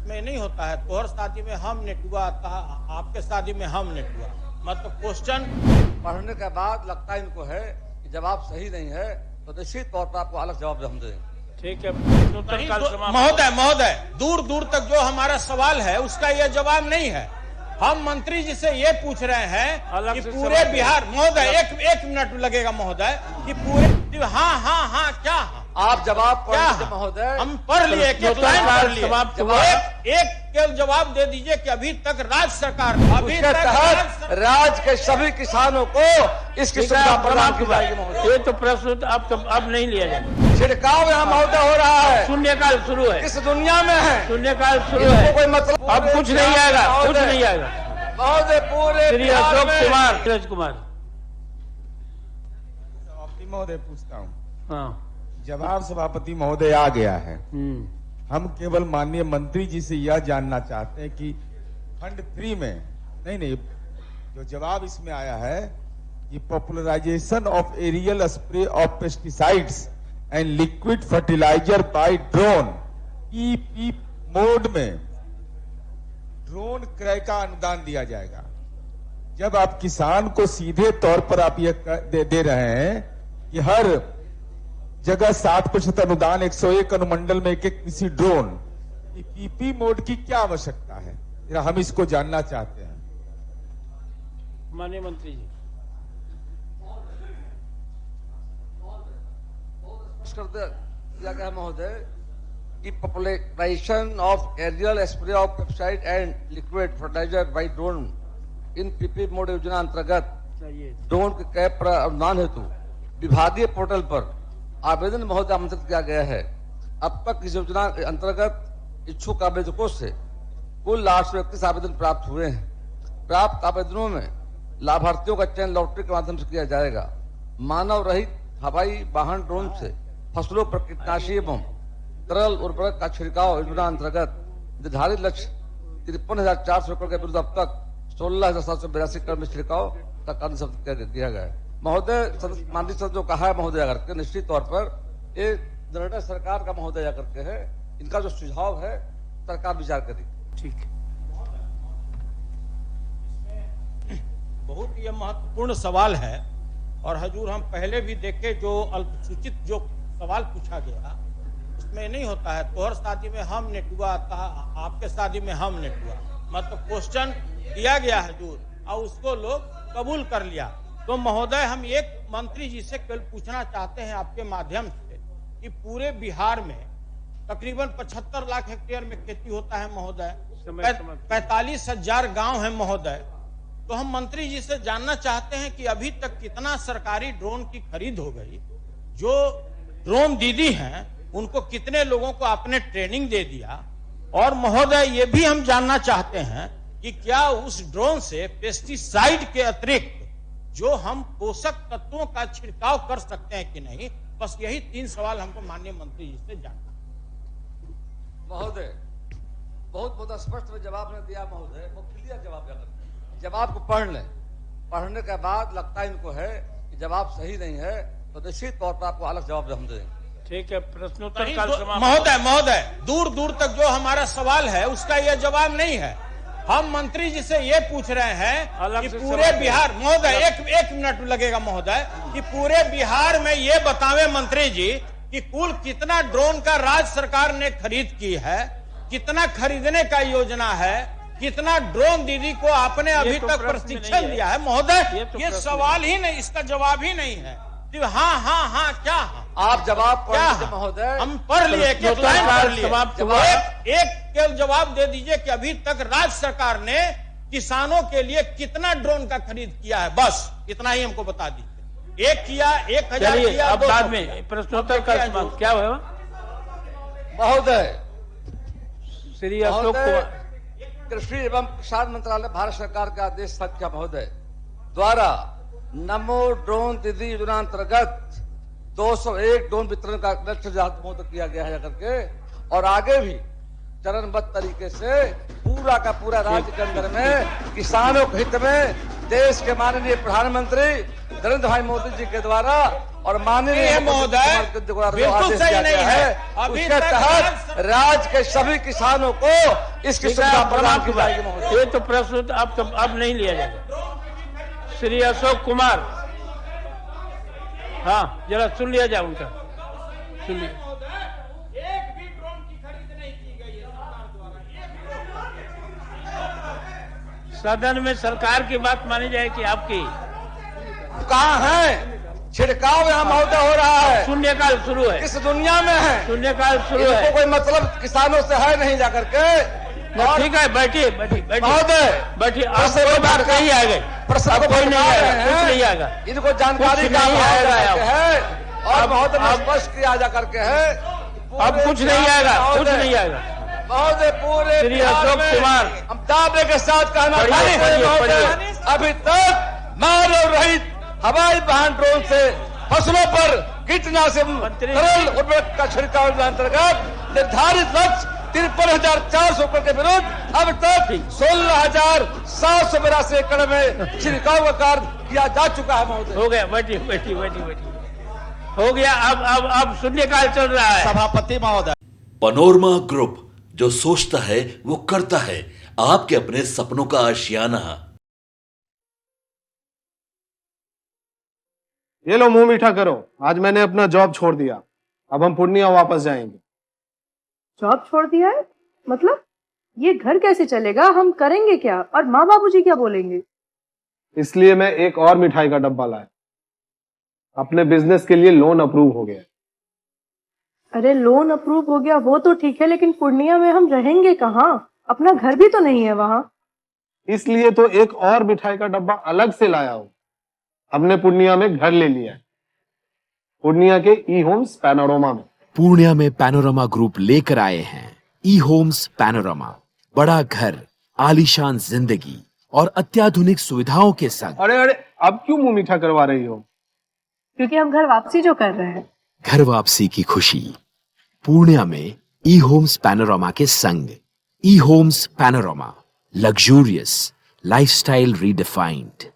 में नहीं होता है तोहर शादी में हम नेट हुआ, आपके शादी में हम नेट हुआ। मतलब क्वेश्चन पढ़ने के बाद लगता है इनको है कि जवाब सही नहीं है तो निश्चित तौर पर आपको अलग जवाब हम देंगे। ठीक है महोदय, दूर दूर तक जो हमारा सवाल है उसका यह जवाब नहीं है। हम मंत्री जी से ये पूछ रहे हैं कि पूरे बिहार, महोदय एक मिनट लगेगा महोदय, कि पूरे हाँ क्या आप जवाब क्या महोदय, हम पढ़ लिए, एक केवल जवाब दे दीजिए कि अभी तक राज्य सरकार राज्य के सभी किसानों को इसकी सुविधा प्रदान की जाएगी महोदय। ये तो प्रश्न अब नहीं लिया जाएगा। छिड़काव यहाँ महोदय हो रहा है, शून्यकाल शुरू है, किस दुनिया में है शून्यकाल शुरू है, कोई मतलब अब कुछ नहीं आएगा, कुछ नहीं आएगा महोदय। पूरे श्री अशोक कुमार, नीरज कुमार महोदय पूछता हूँ। हाँ, जवाब सभापति महोदय आ गया है। हम केवल माननीय मंत्री जी से यह जानना चाहते हैं कि फंड 3 में नहीं जो जवाब इसमें आया है कि popularisation of aerial spray of pesticides and liquid fertiliser by drone PP mode में ड्रोन क्रय का अनुदान दिया जाएगा। जब आप किसान को सीधे तौर पर आप यह दे रहे हैं कि हर जगह 60% अनुदान 101 अनुमंडल में एक किसी ड्रोन, पीपी मोड की क्या आवश्यकता है, हम इसको जानना चाहते हैं। माननीय मंत्री जी कर दिया गया महोदय कि popularisation of aerial spray of pesticide and liquid fertiliser by drone in PP mode योजना अंतर्गत ड्रोन के क्रय पर अनुदान हेतु विभागीय पोर्टल पर आवेदन महोदय आमंत्रित किया गया है। अब तक इस योजना के अंतर्गत इच्छुक आवेदकों से कुल 831 आवेदन प्राप्त हुए हैं। प्राप्त आवेदनों में लाभार्थियों का चयन लॉटरी के माध्यम से किया जाएगा। मानव रहित हवाई वाहन ड्रोन से फसलों पर कीटनाशी एवं तरल उर्वरक का छिड़काव योजना अंतर्गत निर्धारित लक्ष्य 53,400 एकड़ के विरुद्ध अब तक 16,782 एकड़ में छिड़काव का कार्य समाप्त किया गया है। महोदय माननीय सदस्य जो कहा है महोदय करके निश्चित तौर पर ये निर्णय सरकार का महोदय करके है, इनका जो सुझाव है सरकार विचार करेगी। ठीक है, बहुत ही महत्वपूर्ण सवाल है और हजूर हम पहले भी देखे जो अल्पसूचित जो सवाल पूछा गया उसमें नहीं होता है तोहर शादी में हम नेट हुआ, आपके शादी में हम नेट हुआ। मतलब क्वेश्चन दिया गया हजूर और उसको लोग कबूल कर लिया। तो महोदय हम एक मंत्री जी से कल पूछना चाहते हैं आपके माध्यम से कि पूरे बिहार में तकरीबन 75 लाख हेक्टेयर में खेती होता है महोदय, 45,000 गांव है महोदय। तो हम मंत्री जी से जानना चाहते हैं कि अभी तक कितना सरकारी ड्रोन की खरीद हो गई, जो ड्रोन दीदी हैं उनको कितने लोगों को आपने ट्रेनिंग दे दिया, और महोदय ये भी हम जानना चाहते हैं कि क्या उस ड्रोन से पेस्टिसाइड के अतिरिक्त जो हम पोषक तत्वों का छिड़काव कर सकते हैं कि नहीं। बस यही 3 सवाल हमको माननीय मंत्री जी से जानना। महोदय बहुत स्पष्ट में जवाब ने दिया महोदय, वो क्लियर जवाब को पढ़ लें। पढ़ने के बाद लगता है इनको है कि जवाब सही नहीं है तो निश्चित तौर पर आपको अलग जवाब हम देंगे। ठीक है, प्रश्नोत्तर काल समाप्त। महोदय दूर दूर तक जो हमारा सवाल है उसका यह जवाब नहीं है। हम मंत्री जी से ये पूछ रहे हैं कि पूरे बिहार, महोदय एक मिनट लगेगा महोदय, कि पूरे बिहार में ये बतावे मंत्री जी कि कुल कितना ड्रोन का राज्य सरकार ने खरीद की है, कितना खरीदने का योजना है, कितना ड्रोन दीदी को आपने अभी तक प्रशिक्षण दिया है। महोदय ये सवाल ही नहीं, इसका जवाब ही नहीं है। हाँ क्या आप जवाब महोदय, हम पढ़ लिए, एक केवल जवाब दे दीजिए कि अभी तक राज्य सरकार ने किसानों के लिए कितना ड्रोन का खरीद किया है, बस इतना ही हमको बता दीजिए। 1,000 किया, अब बाद में प्रश्नोत्तर काल समाप्त। क्या हुआ महोदय? श्री अशोक कुमार, कृषि एवं किसान मंत्रालय भारत सरकार के आदेश संख्या महोदय द्वारा नमो ड्रोन दीदी योजना अंतर्गत 201 ड्रोन वितरण का लक्ष्य किया गया है करके, और आगे भी चरणबद्ध तरीके से पूरा का पूरा राज्य के अंदर में किसानों के हित में देश के माननीय प्रधानमंत्री नरेंद्र भाई मोदी जी के द्वारा और माननीय महोदय, के द्वारा जो बिल्कुल आदेश सही दिया नहीं गया है। है अभी उसके तक तहत राज्य के सभी किसानों को इसकी सुविधा प्रदान की जाएगी महोदय। ये तो प्रस्तुत अब नहीं लिया जाएगा। श्री अशोक कुमार, हाँ जरा सुन लिया जाए उनका, सुन लिया। एक भी ड्रोन की खरीद नहीं की गई है सरकार द्वारा। सदन में सरकार की बात मानी जाएगी आपकी। कहाँ है छिड़काव यहाँ महोदय हो रहा है, शून्यकाल शुरू है, किस दुनिया में है, शून्यकाल शुरू इनको है। कोई मतलब किसानों से है नहीं जाकर के। और ठीक है, बैठिए बैठिए बैठिए महोदय बैठिए। आप प्रश्न कोई को बात भटका- नहीं आएगी, प्रश्न अब को कोई नहीं भटका आएगा, रहे कुछ हैं। नहीं आएगा। इनको जानकारी कुछ का नहीं अभाव आएगा करके अब। है और बहुत अब- स्पष्ट किया जा करके है। अब कुछ नहीं आएगा, कुछ महोदय, नहीं आएगा। महोदय पूरे श्री बिहार अशोक में कुमार। हम दावे के साथ कहना पढ़िए, चाहते हैं पढ़िए, महोदय, पढ़िए। अभी तक मानव रहित हवाई वाहन ड्रोन से फसलों पर कीटनाशक मंत्री- तरल उर्वरक का छिड़काव के अंतर्गत निर्धारित लक्ष्य 53,400 एकड़ के विरुद्ध अब तक 16,782 एकड़ में छिड़काव का कार्य किया जा चुका है महोदय। हो गया, बैठिए बैठिए बैठिए बैठिए। हो गया, अब शून्यकाल चल रहा है। सभापति महोदय, पनोरमा ग्रुप, जो सोचता है वो करता है। आपके अपने सपनों का आशियाना। ये लो मुंह मीठा करो, आज मैंने अपना जॉब छोड़ दिया, अब हम पूर्णिया वापस जाएंगे। जॉब छोड़ दिया है? मतलब ये घर कैसे चलेगा? हम करेंगे क्या? और माँ बाबूजी क्या बोलेंगे? इसलिए मैं एक और मिठाई का डब्बा लाया। अपने बिजनेस के लिए लोन अप्रूव हो गया। अरे लोन अप्रूव हो गया वो तो ठीक है, लेकिन पूर्णिया में हम रहेंगे कहाँ? अपना घर भी तो नहीं है वहाँ। इसलिए तो एक और मिठाई का डब्बा अलग से लाया हूँ। हमने पूर्णिया में घर ले लिया है, पूर्णिया के ई होम्स पैनोरमा में। पूर्णिया में पैनोरमा ग्रुप लेकर आए हैं ई होम्स पैनोरमा। बड़ा घर, आलीशान जिंदगी और अत्याधुनिक सुविधाओं के संग। अरे अरे, अब क्यों मुंह मीठा करवा रही हो? क्योंकि हम घर वापसी जो कर रहे हैं। घर वापसी की खुशी पूर्णिया में ई होम्स पैनोरमा के संग। ई Homes Panorama, luxurious lifestyle redefined.